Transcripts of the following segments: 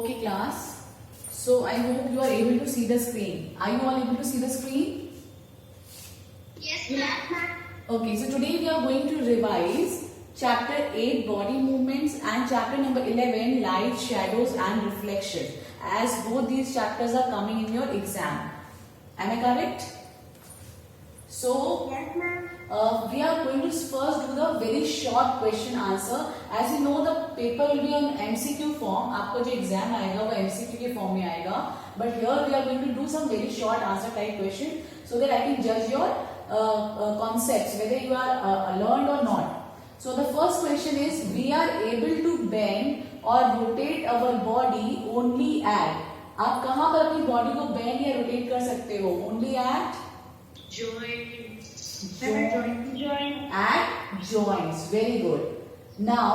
Okay, class. So I hope you are able to see the screen. Are you all able to see the screen? Yes, ma'am. Okay, so today we are going to revise chapter 8 body movements and chapter number 11 light, shadows and reflection, as both these chapters are coming in your exam. Am I correct? So Yes, ma'am. we are going to first do the very short question answer. As you know, the paper will be on MCQ form. आपका जो exam आएगा वो MCQ के form में आएगा. But here we are going to do some very short answer type question so that I can judge your concepts whether you are learned or not. So the first question is: we are able to bend or rotate our body only at. आप कहाँ पर अपनी body को bend या rotate कर सकते हो? Only at at joints. Very good. Now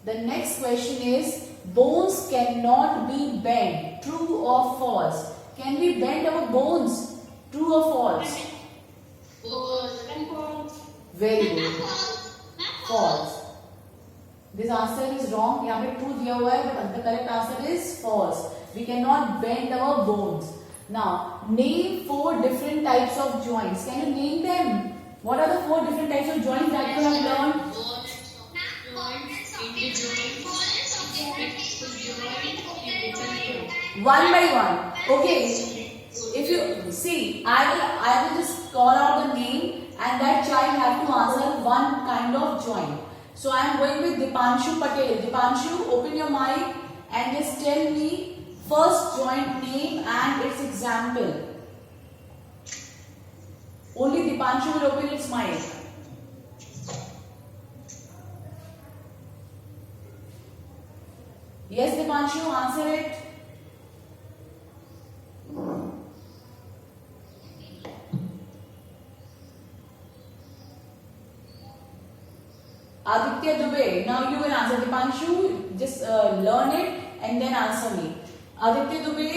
the next question is: bones cannot be bent. True or false? Can we bend our bones? True or false? Very good. False. This answer is wrong. यहाँ पे true दिया हुआ है, but the correct answer is false. We cannot bend our bones. Now name 4 different types of joints. Can you name them? What are the 4 different types of joints that you have learned? One by one. Okay. If you see, I will just call out the name and that child have to answer one kind of joint. So I am going with Dipanshu Patel. Dipanshu, open your mic and just tell me first joint name and its example. Only Dipanshu will open its mic. Yes, Dipanshu, answer it. Aditya Dubey, now you will answer. Dipanshu, just learn it and then answer me. Aditya Dubey.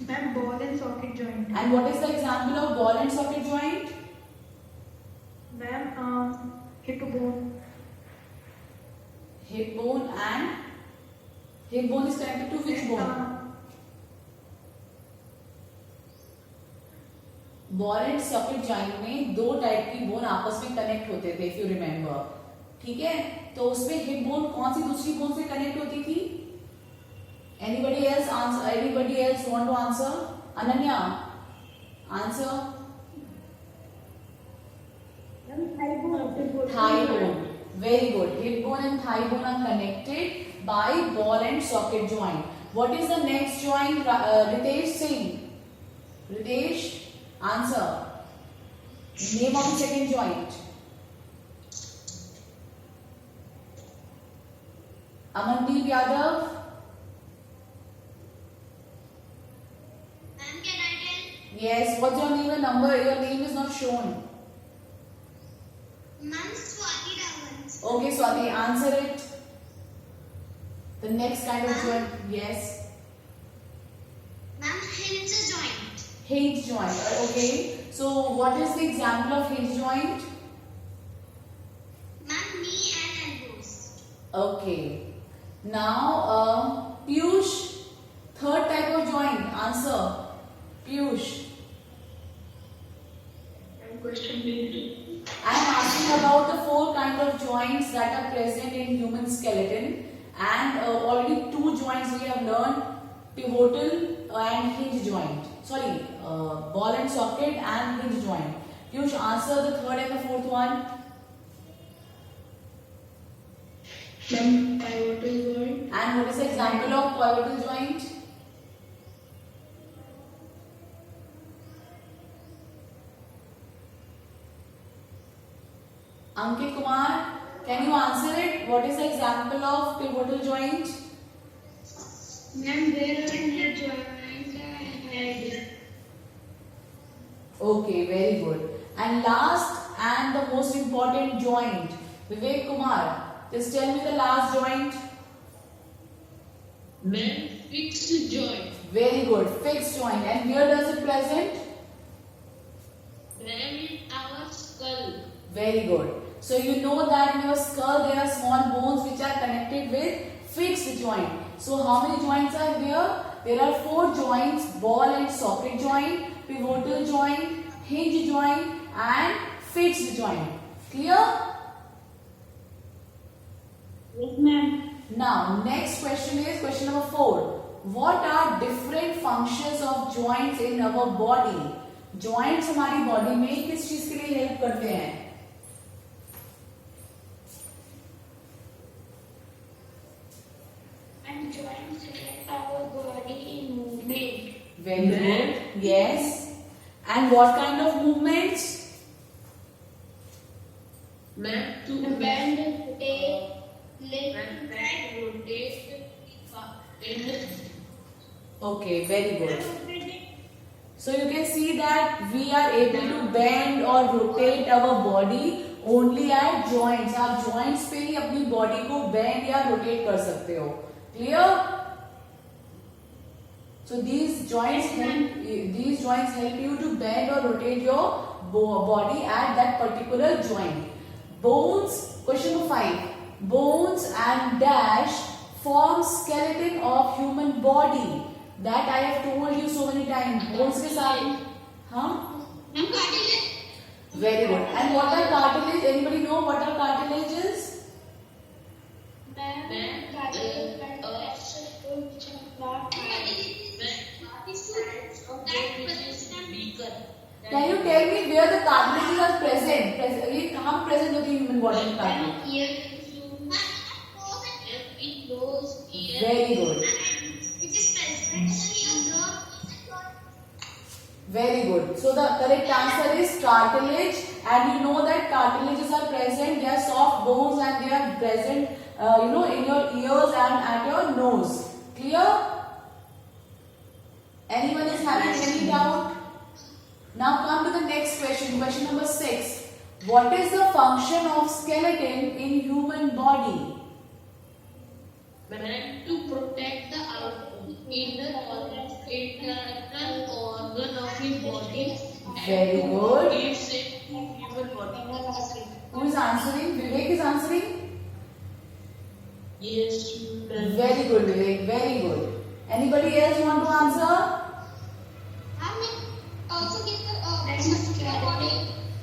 Ma'am, ball and socket joint. And what is the example of ball and socket joint? Ma'am, hip bone. Hip bone and hip bone is connected to which bone? Ball and socket joint में 2 type की bone आपस में connect होते थे, if you remember. ठीक है, तो उसमें हिप बोन कौन सी दूसरी बोन से कनेक्ट होती थी? Anybody else answer? Anybody else want to answer? Ananya, answer. Thigh bone. Very good. Hip bone and thigh bone are connected by ball and socket joint. What is the next joint? Ritesh Singh. Ritesh, answer. Name of the second joint. Amandeep Yadav. Ma'am, can I tell? Yes. What's your name and number? Your name is not shown. Ma'am, Swati Rawat. Okay, Swati, answer it. The next kind of joint. Yes. Ma'am, hinge joint. Hinge joint. Okay. So what is the example of hinge joint? Ma'am, knee and elbows. Okay. Now, Piyush, third type of joint. Answer. Piyush. Question B. I am asking about the 4 kind of joints that are present in human skeleton, and already 2 joints we have learned: pivotal and hinge joint. Sorry, ball and socket and hinge joint. Piyush, answer the third and the fourth one. Pivotal joint. And what is the example of pivotal joint? Ankit Kumar, can you answer it? What is the example of pivotal joint? Ma'am, there are the joint head. Okay, very good. And last and the most important joint, Vivek Kumar, just tell me the last joint. Ma'am, fixed joint. Very good, fixed joint. And where does it present? Ma'am, in our skull. Very good. So you know that in your skull there are small bones which are connected with fixed joint. So how many joints are there? There are 4 joints: ball and socket joint, pivotal joint, hinge joint and fixed joint. Clear? Yes, ma'am. Now next question is question number 4. What are different functions of joints in our body? Joints हमारी body में किस चीज के लिए help करते हैं? And joints help our body in movement. Very good. Yes. And what kind of movements? Man to Bend, rotate, lift. man rotate in Okay, very good. So you can see that we are able to bend or rotate our body only at joints. आप joints पे ही अपनी body को bend या rotate कर सकते हो. Clear? So these joints help you to bend or rotate your body at that particular joint. Bones, question number 5. Bones and dash form skeleton of human body. That I have told you so many times. Bones के साथ, हाँ? And cartilage. Very good. And what are cartilage? Anybody know what are cartilages? Ma'am, cartilage and extra which are not Can you tell me where the cartilages are present? ये कहाँ present होती है human body में cartilage? Very good. Very good. So the correct answer is cartilage, and you know that cartilages are present. They are soft bones and they are present, in your ears and at your nose. Clear? Anyone is having any doubt? Now come to the next question. Question number 6. What is the function of skeleton in human body? man to protect the internal organ of his body. Very and good. to give shape to human body. Who is answering? Vivek is answering? Yes, ma'am. Very good, Vivek. Very good. Anybody else want to answer? also give the function of body.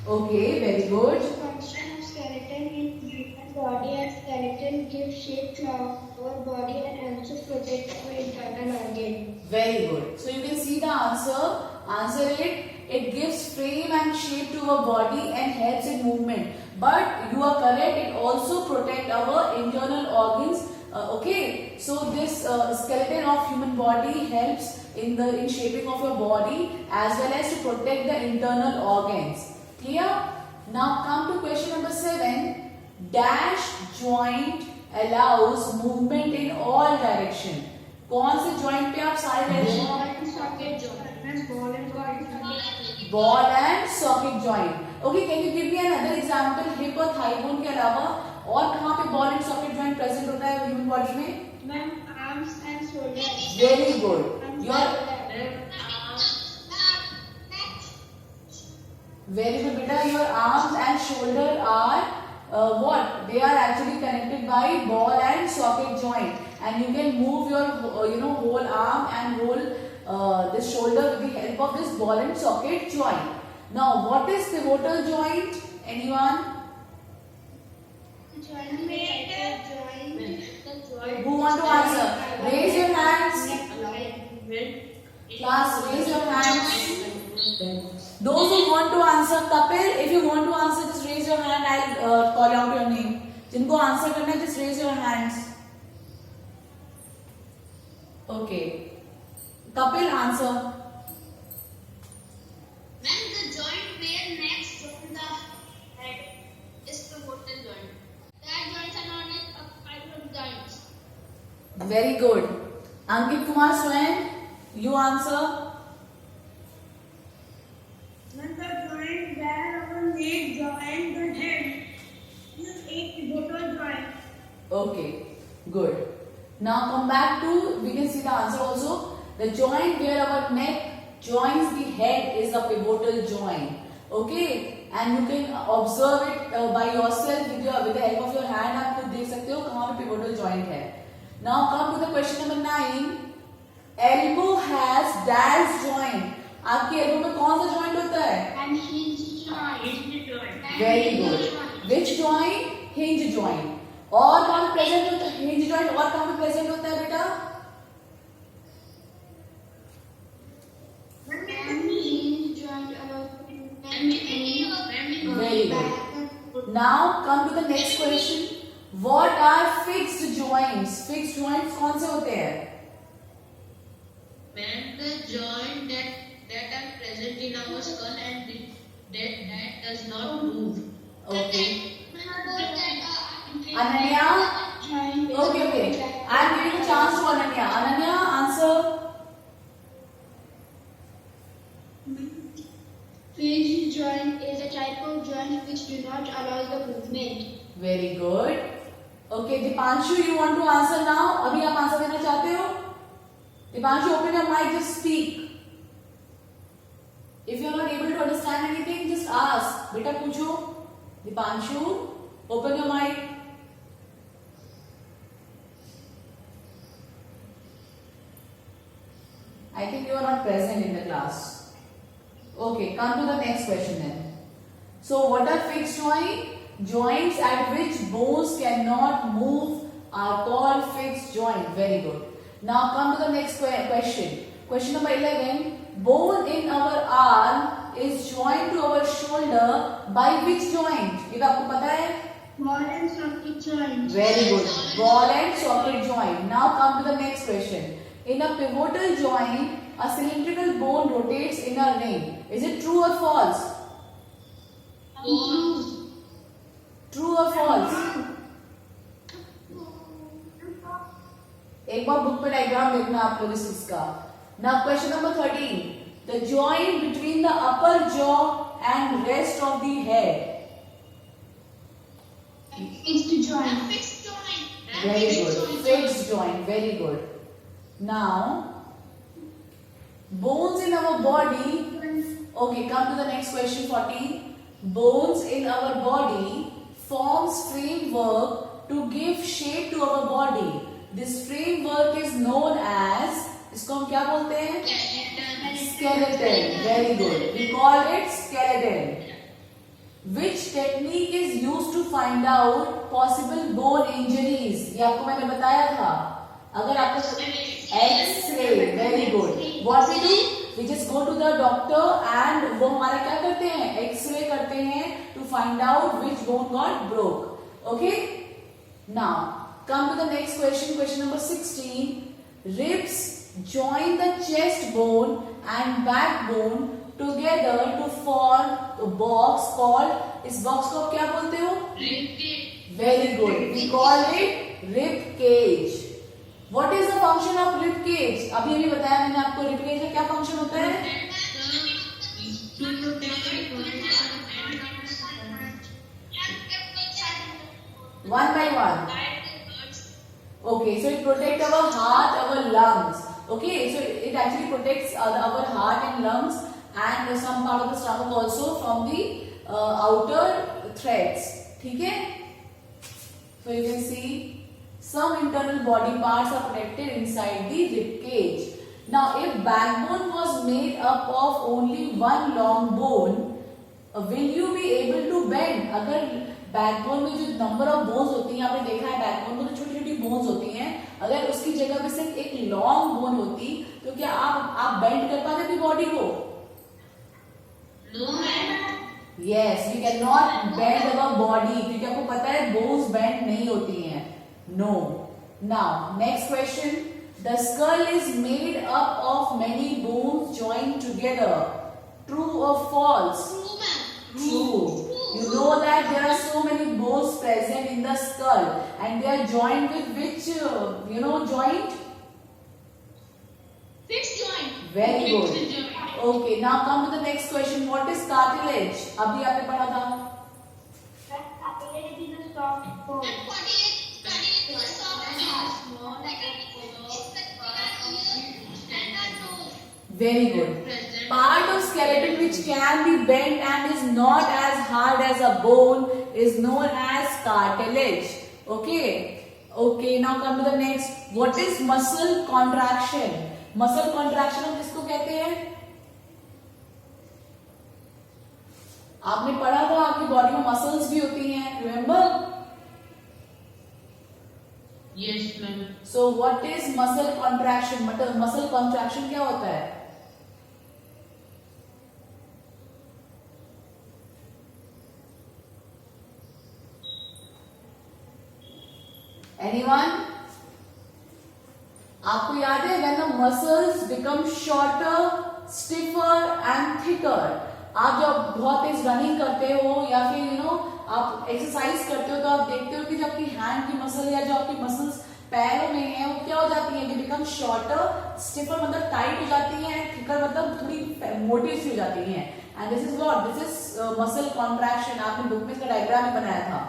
Okay, very good. Function of skeleton in human body, and skeleton gives shape to our body and also protect our internal organ. Very good. So you can see the answer. Answer it. It gives frame and shape to our body and helps in movement. But you are correct. It also protects our internal organs. Okay. So this skeleton of human body helps in shaping of your body as well as to protect the internal organs. Clear? Now come to question number 7. Dash joint allows movement in all direction. कौन से joint पे आप सारे direction? Ball and socket joint. Okay, can you give me another example? Hip और thigh bone के अलावा और कहाँ पे ball and socket joint present होता है human body में? Ma'am, arms and shoulders. Very good. Very good, beta. Your arms and shoulder are what? They are actually connected by ball and socket joint, and you can move your whole arm and whole this shoulder with the help of this ball and socket joint. Now, what is pivotal joint? Anyone? Who want to answer? Raise your hands. Class, raise your hands. Those who want to answer, Kapil, if you want to answer, just raise your hand. I'll call out your name. जिनको answer करना है, just raise your hands. Okay. Kapil, answer. Ma'am, the joint where next join the head is pivotal joint. That joints are known as pivotal joints. Very good. Ankit Kumar Swain, you answer. When the joint where our leg join the head is a pivotal joint. Okay, good. Now come back to, we can see the answer also. The joint where our neck joins the head is a pivotal joint. Okay, and you can observe it by yourself with the help of your hand. आप खुद देख सकते हो कहाँ पे pivotal joint है. Now come to the question number 9. Elbow has dash joint. आपकी elbow में कौन सा joint होता है? And hinge joint. Very good. Which joint? Hinge joint. और कहाँ पे present होता है? Hinge joint और कहाँ पे present होता है बेटा? Very good. Now come to the next question. What are fixed joints? Fixed joints कौन से होते हैं? When the joint that are present in our skull and that does not move. Okay. Ananya? Okay. I am giving a chance to Ananya. Ananya, answer. Hinge joint is a type of joint which do not allow the movement. Very good. Okay, Dipanshu, you want to answer now? अभी आप answer देना चाहते हो? Dipanshu, open your mic, just speak. If you are not able to understand anything, just ask. बेटा पूछो. Dipanshu, open your mic. I think you are not present in the class. Okay, come to the next question then. So, what are fixed joints? Joints at which bones cannot move are called fixed joint. Very good. Now come to the next question. Question number 11. Bone in our arm is joined to our shoulder by which joint? ये तो आपको पता है? Ball and socket joint. Very good. Ball and socket joint. Now come to the next question. In a pivotal joint, a cylindrical bone rotates in a ring. Is it true or false? False. True or false? एक बार book पे diagram देखना आप लोग इसका. Now question number 13. The joint between the upper jaw and rest of the head. Fixed joint. Very good. Fixed joint. Very good. Now, bones in our body. Okay, come to the next question 14. Bones in our body forms framework to give shape to our body. This framework is known as, इसको हम क्या बोलते हैं? Skeleton. Very good. We call it skeleton. Which technique is used to find out possible bone injuries? ये आपको मैंने बताया था. अगर आपको X-ray. Very good. What we do? We just go to the doctor and वो हमारा क्या करते हैं? X-ray करते हैं to find out which bone got broke. Okay? Now, come to the next question. Question number 16. Ribs join the chest bone and backbone together to form a box called, इस box को आप क्या बोलते हो? Rib cage. Very good. We call it rib cage. What is the function of rib cage? अभी अभी बताया मैंने आपको rib cage का क्या function होता है? One by one. Okay, so it protects our heart, our lungs. Okay, so it actually protects our heart and lungs and some part of the stomach also from the outer threads. ठीक है? So you can see some internal body parts are protected inside the rib cage. Now, if backbone was made up of only one long bone, will you be able to bend? अगर backbone में जो number of bones होती हैं, आपने देखा है backbone में तो छोटी छोटी बोन्स होती हैं, अगर उसकी जगह पे सिर्फ एक लॉन्ग बोन होती तो क्या आप बेंड कर पाते अपनी बॉडी को? No. Yes, we cannot bend our body क्योंकि आपको पता है बोन्स बेंड नहीं होती हैं. No. Now, next question. The skull is made up of many bones joined together. True or false? True. You know that there are so many bones present in the skull and they are joined with which, joint? Fixed joint. Very good. Okay, now come to the next question. What is cartilage? अभी आपने पढ़ा था. Cartilage is a soft bone. Cartilage is a soft bone. Very good. Part of skeleton which can be bent and is not as hard as a bone is known as cartilage. Okay. Okay, now come to the next. What is muscle contraction? Muscle contraction हम किसको कहते हैं? आपने पढ़ा था आपकी body में muscles भी होती हैं, remember? Yes, ma'am. So what is muscle contraction? मतलब muscle contraction क्या होता है? Anyone? आपको याद है when the muscles become shorter, stiffer and thicker. आप जब बहुत तेज रनिंग करते हो या फिर आप एक्सरसाइज करते हो तो आप देखते हो कि जो आपकी हैंड की मसल या जो आपकी मसल्स पैरों में है वो क्या हो जाती है, बिकम शॉर्टर, स्टिफर मतलब टाइट हो जाती है, एंड थिकर मतलब थोड़ी मोटी सी हो जाती है. And this is what, this is muscle contraction. आपने बुक में इसका डायग्राम भी बनाया था.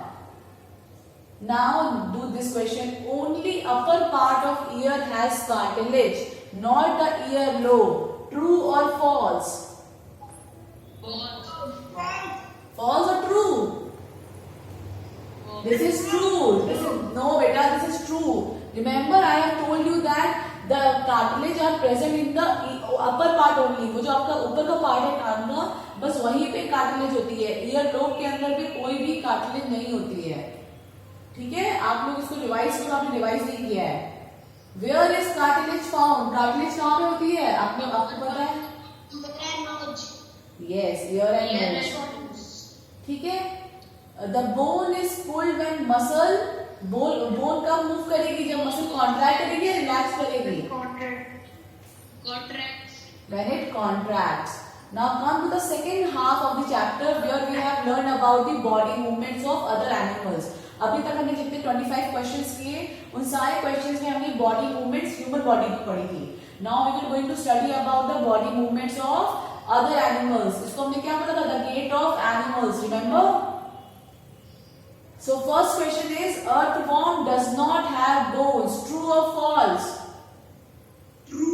Now do this question. Only upper part of ear has cartilage, not the earlobe. True or false? False or true? This is true. This is no, beta. This is true. Remember, I have told you that the cartilage are present in the upper part only. वो जो आपका ऊपर का part है कान का, बस वहीं पे कार्टिलेज होती है. ईयर लोब के अंदर भी कोई भी कार्टिलेज नहीं होती है. ठीक है, आप लोग इसको रिवाइज करो. आपने रिवाइज नहीं किया है. Where is cartilage found? Cartilage कहाँ पे होती है? आपको पता है? Yes, ear and nose. ठीक है. The bone is pulled when muscle, bone कब मूव करेगी? जब मसल कॉन्ट्रैक्ट करेगी या रिलैक्स करेगी? When it contracts. Now come to the second half of the chapter where we have learned about the body movements of other animals. अभी तक हमने जितने 25 क्वेश्चंस किए उन सारे क्वेश्चंस में हमने बॉडी मूवमेंट्स ह्यूमन बॉडी की पढ़ी थी. Now we will going to study about the body movements of other animals. इसको हमने क्या पढ़ा था? The gait of animals. Remember? So first question is earthworm does not have bones. True और false? True.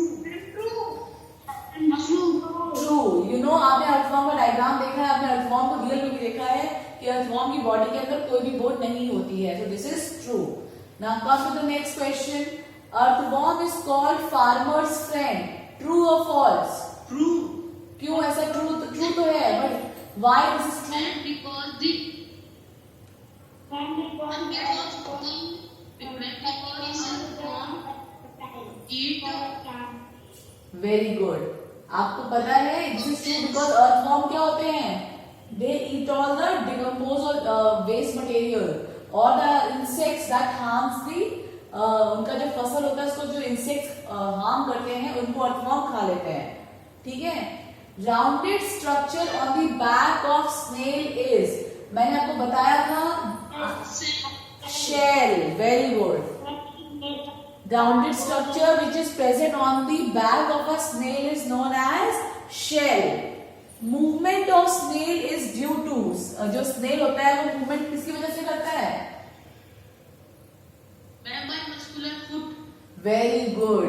You know, आपने earthworm का diagram देखा है, आपने अर्थवॉर्म को रियल में भी देखा है कि अर्थवॉर्म की बॉडी के अंदर कोई भी बोन नहीं होती है. So this is true. Now come to the next question. Earthworm is called farmer's friend. True और फॉल्स? True. क्यों ऐसा? ट्रू तो है, but why this is true? Very good. आपको पता है this is true because earthworm क्या होते हैं? They eat all the decomposed waste material or the insects that harms the उनका जो फसल होता है उसको जो इंसेक्ट्स हार्म करते हैं उनको अर्थवॉर्म खा लेते हैं. ठीक है. Rounded structure on the back of snail is, मैंने आपको बताया था, shell. Very good. Rounded structure which is present on the back of a snail is known as shell. Movement of snail is due to, जो snail होता है वो movement किसकी वजह से करता है? Muscular foot. Very good.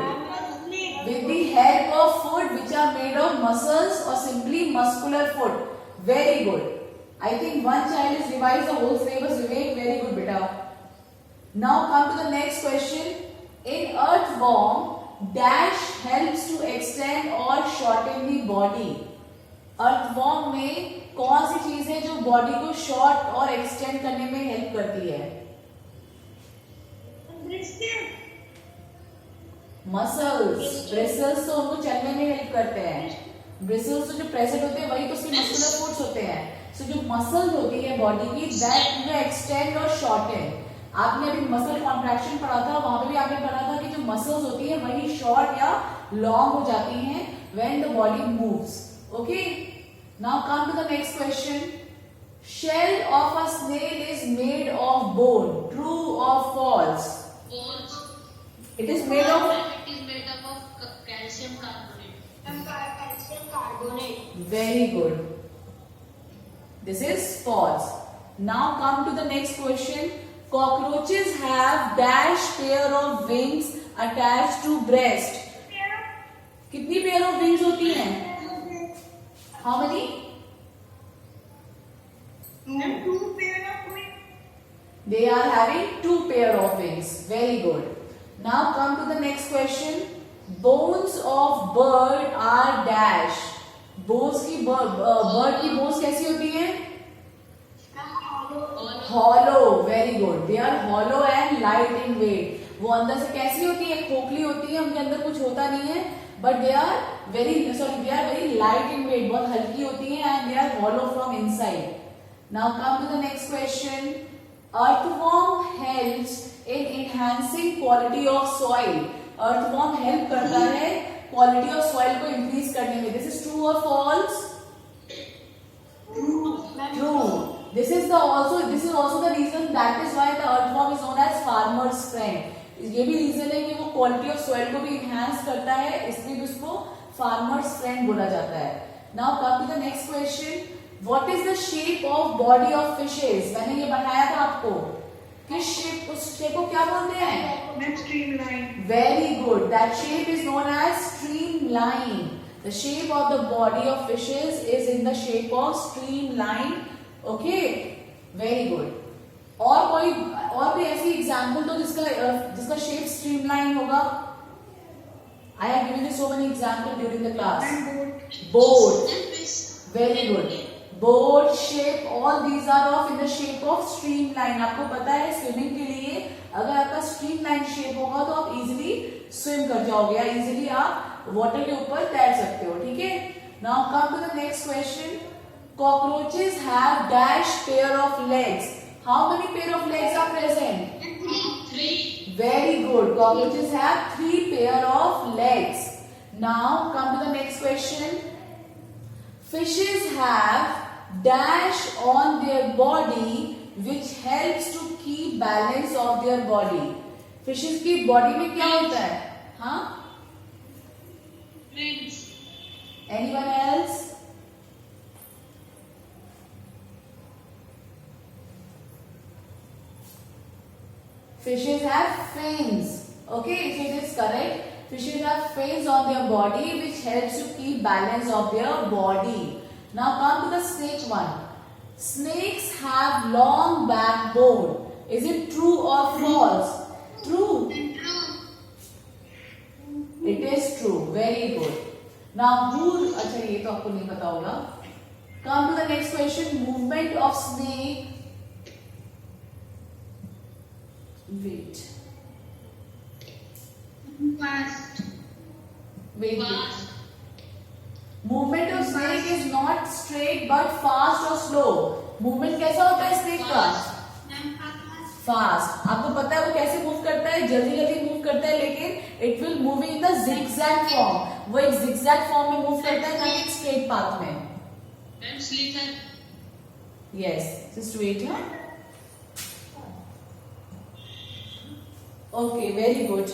With the help of foot which are made of muscles और simply muscular foot. Very good. I think one child is revise the whole syllabus. Vivek, very good बेटा. Now come to the next question. In earthworm dash helps to extend और shorten the body. Earthworm में कौन सी चीज है जो body को short और extend करने में हेल्प करती है? मसल्स. ब्रिसल्स तो उनको चलने में हेल्प करते हैं. ब्रिसल्स तो जो प्रेजेंट होते हैं वही तो उसके मस्कुलर फूड्स होते हैं. सो जो मसल होती है बॉडी की दैट यू एक्सटेंड और शॉर्टन. आपने अभी मसल कॉन्ट्रैक्शन पढ़ा था, वहां पे भी आपने पढ़ा था कि जो मसल्स होती है वही शॉर्ट या लॉन्ग हो जाती हैं when the body moves. Okay, now come to the next question. Shell of a snail is made of bone. True or false? False. It is made of. It is made up of calcium carbonate. Very good. This is false. Now come to the next question. Cockroaches have dash pair of wings attached to breast. कितनी pair of wings होती हैं? How many? 2 pair of wings. They are having 2 pair of wings. Very good. Now come to the next question. Bones of bird are dash. Bones की bird की bones कैसी होती है? Hollow. Very good. They are hollow and light in weight. वो अंदर से कैसी होती है? खोखली होती है, उनके अंदर कुछ होता नहीं है. But they are very light in weight. बहुत हल्की होती है and they are hollow from inside. Now come to the next question. Earthworm helps in enhancing quality of soil. Earthworm help करता है quality of soil को increase करने में. This is true or false? True. This is also the reason, that is why the earthworm is known as farmer's friend. ये भी reason है कि वो क्वालिटी ऑफ सॉइल को भी इनहेंस करता है, इसलिए भी उसको फार्मर्स फ्रेंड बोला जाता है. Now come to the next question. What is the shape of body of fishes? मैंने ये बताया था आपको. किस शेप, उस शेप को क्या बोलते हैं? Streamline. Very good. That shape is known as streamline. The shape of the body of fishes is in the shape of streamline. Okay. Very good. और भी ऐसी एग्जाम्पल दो जिसका शेप स्ट्रीमलाइन होगा. I have given you so many example during the class. Boat. Very good. Boat shape, all these are of in the shape of streamline. आपको पता है swimming के लिए अगर आपका स्ट्रीमलाइन शेप होगा तो आप इजिली स्विम कर जाओगे या इजिली आप वाटर के ऊपर तैर सकते हो. ठीक है. Now come to the next question. Cockroaches have dash pair of legs. How many pair of legs are present? 3. Very good. Cockroaches have 3 pair of legs. Now come to the next question. Fishes have dash on their body which helps to keep balance of their body. Fishes की body में क्या होता है? हाँ? Fins. Anyone else? Fishes have fins. Okay, so it is correct. Fishes have fins on their body which helps to keep balance of their body. Now come to the snake one. Snakes have long backbone. Is it true or false? True. It is true. Very good. Now अच्छा ये तो आपको नहीं पता होगा. Come to the next question. Movement of snake. Wait. Fast. Wait. Fast. Movement of snake is not straight but fast or slow. Movement कैसा होता है snake का? Fast. आपको पता है वो कैसे मूव करता है? जल्दी जल्दी मूव करता है, लेकिन it will move in the zigzag form. वो एक zigzag form में मूव करता है, ना कि straight path में. And slither. Yes. Just wait, huh? Okay, very good.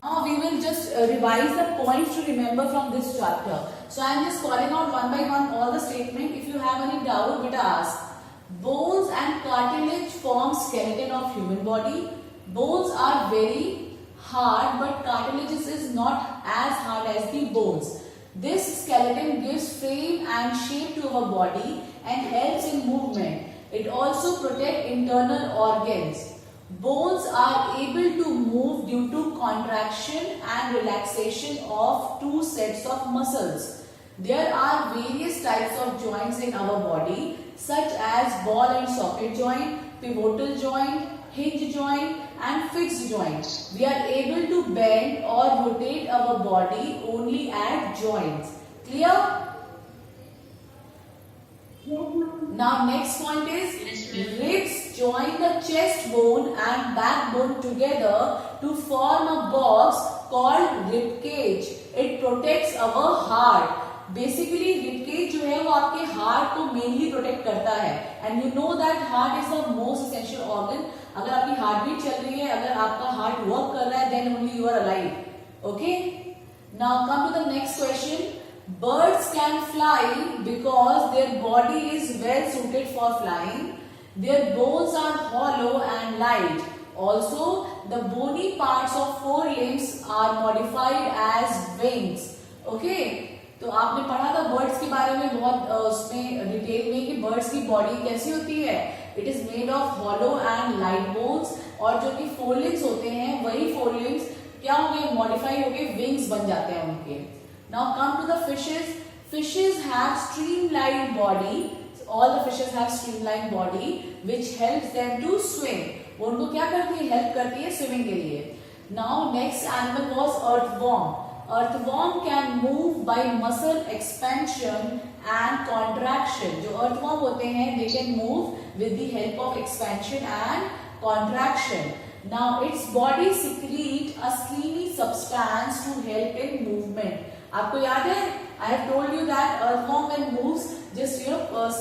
Now we will just revise the points to remember from this chapter. So I am just calling out one by one all the statement. If you have any doubt, beta ask. Bones and cartilage form skeleton of human body. Bones are very hard, but cartilage is not as hard as the bones. This skeleton gives frame and shape to our body and helps in movement. It also protects internal organs. Bones are able to move due to contraction and relaxation of 2 sets of muscles. There are various types of joints in our body such as ball and socket joint, pivotal joint, hinge joint and fixed joint. We are able to bend or rotate our body only at joints. Clear? Now next point is ribs join the chest bone and backbone together to form a box called rib cage. It protects our heart. Basically rib cage जो है वो आपके heart को mainly protect करता है. And you know that heart is the most essential organ. अगर आपकी heart beat चल रही है, अगर आपका heart work कर रहा है, then only you are alive. Okay? Now come to the next question. Birds can fly because their body is well suited for flying. Their bones are hollow and light. Also, the bony parts of 4 limbs are modified as wings. Okay. तो आपने पढ़ा था birds के बारे में बहुत उसमें detail में कि बर्ड्स की बॉडी कैसी होती है. It is made of hollow and light bones, और जो कि फोरलिम्स होते हैं वही फोरलिम्स क्या हो गए, मॉडिफाई हो गए, विंग्स बन जाते हैं उनके. Now come to the fishes. Fishes have streamline body. All the fishes have streamline body which helps them to swim. वो उनको क्या करती है, हेल्प करती है स्विमिंग के लिए. Now next animal was earthworm. Earthworm can move by muscle expansion and contraction. जो earthworm होते हैं they can move with the help of expansion and contraction. Now its body secrete a slimy substance to help in movement. आपको याद है, I have told you that earthworm when moves just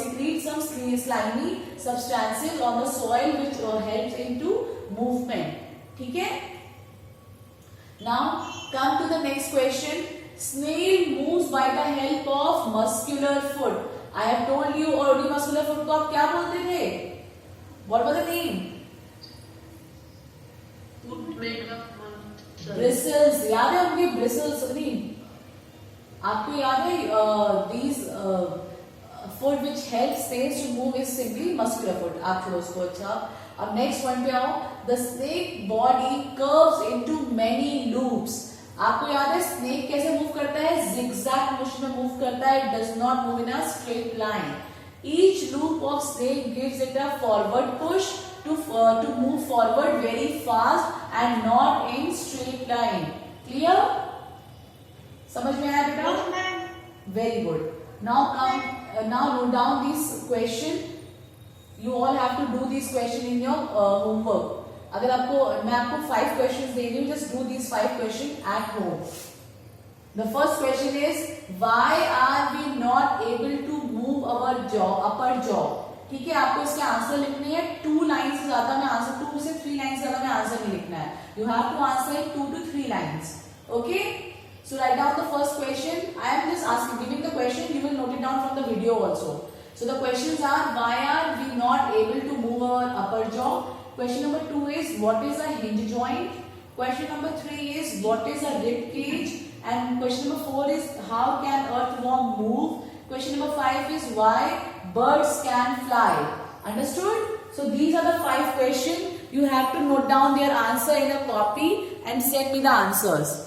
secrete some slimy substances on the soil which helps into movement. ठीक है. Now come to the next question. Snail moves by the help of muscular foot. I have told you already muscular foot को आप क्या बोलते थे? What was the name? Foot made of muscle. Bristles. याद है उनके bristles नहीं? आपको याद है these foot which helps snails to move is simply muscular foot. आप छोड़ो उसको. अच्छा, अब नेक्स्ट पॉइंट पे आओ. The snake body curves into many loops. आपको याद है स्नेक कैसे मूव करता है, zigzag मोशन में मूव करता है. It does not move in a straight line. Each loop of snake gives it a forward push to move forward very fast and not in straight line. Clear? समझ में आया बेटा? Very good. Now note down this question. You all have to do this question in your homework. अगर मैं आपको 5 questions दे रही हूँ, just do these 5 questions at home. The first question is, why are we not able to move our upper jaw? ठीक है, आपको इसके answer लिखने हैं 2 लाइन से ज्यादा में आंसर, 2 से 3 लाइन से ज्यादा में आंसर नहीं लिखना है. You have to answer in 2 to 3 lines. Okay? So write down the first question. I am just giving the question. You will note it down from the video also. So the questions are, why are we not able to move our upper jaw? Question number 2 is, what is a hinge joint? Question number 3 is, what is a rib cage? And question number 4 is, how can earthworm move? Question number 5 is, why birds can fly? Understood? So these are the 5 questions. You have to note down their answer in a copy and send me the answers.